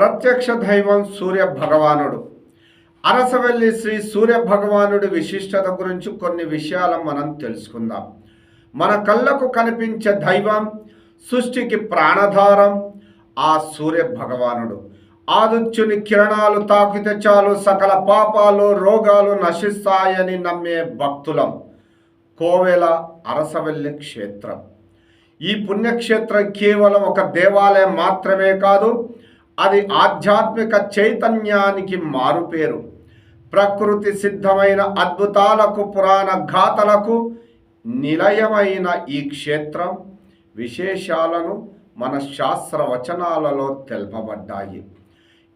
ప్రత్యక్ష దైవం సూర్య భగవానుడు. అరసవెల్లి శ్రీ సూర్య భగవానుడి విశిష్టత గురించి కొన్ని విషయాలు మనం తెలుసుకుందాం. మన కళ్ళకు కనిపించే దైవం, సృష్టికి ప్రాణధారం ఆ సూర్య భగవానుడు. ఆదిత్యుని కిరణాలు తాకితే చాలు సకల పాపాలు రోగాలు నశిస్తాయని నమ్మే భక్తులం. కోవెల అరసవెల్లి క్షేత్రం. ఈ పుణ్యక్షేత్రం కేవలం ఒక దేవాలయం మాత్రమే కాదు, అది ఆధ్యాత్మిక చైతన్యానికి మారుపేరు. ప్రకృతి సిద్ధమైన అద్భుతాలకు, పురాణ గాథలకు నిలయమైన ఈ క్షేత్రం విశేషాలను మన శాస్త్రవచనాలలో తెలుపబడ్డాయి.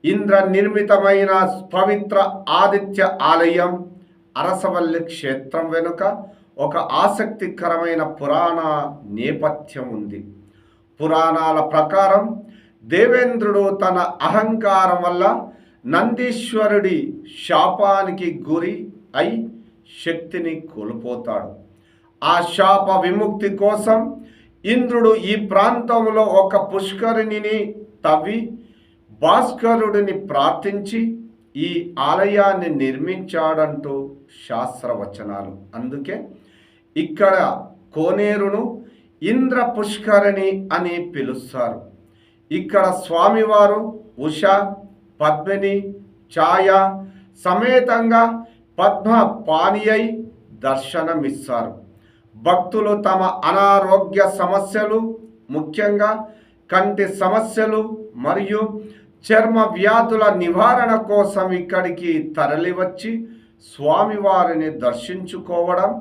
ఇంద్ర నిర్మితమైన పవిత్ర ఆదిత్య ఆలయం అరసవల్లి క్షేత్రం వెనుక ఒక ఆసక్తికరమైన పురాణ నేపథ్యం ఉంది. పురాణాల ప్రకారం దేవేంద్రుడు తన అహంకారం వల్ల నందీశ్వరుడి శాపానికి గురి అయి శక్తిని కోల్పోతాడు. ఆ శాప విముక్తి కోసం ఇంద్రుడు ఈ ప్రాంతంలో ఒక పుష్కరిణిని తవ్వి భాస్కరుడిని ప్రార్థించి ఈ ఆలయాన్ని నిర్మించాడంటూ శాస్త్రవచనాలు. అందుకే ఇక్కడ కోనేరును ఇంద్ర పుష్కరిణి అని పిలుస్తారు. ఇక్కడ స్వామివారు ఉష, పద్మిని, ఛాయ సమేతంగా పద్మ పాణియై దర్శనమిస్తారు. భక్తులు తమ అనారోగ్య సమస్యలు, ముఖ్యంగా కంటి సమస్యలు మరియు చర్మ వ్యాధుల నివారణ కోసం ఇక్కడికి తరలివచ్చి స్వామివారిని దర్శించుకోవడం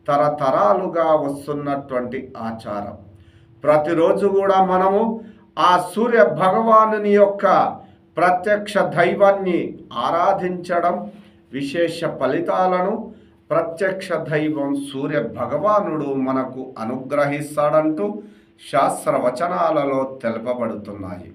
తరతరాలుగా వస్తున్నటువంటి ఆచారం. ప్రతిరోజు కూడా మనము ఆ సూర్య భగవానుని యొక్క ప్రత్యక్ష దైవాన్ని ఆరాధించడం విశేష ఫలితాలను ప్రత్యక్ష దైవం సూర్య భగవానుడు మనకు అనుగ్రహిస్తాడంటూ శాస్త్రవచనాలలో తెలుపబడుతున్నాయి.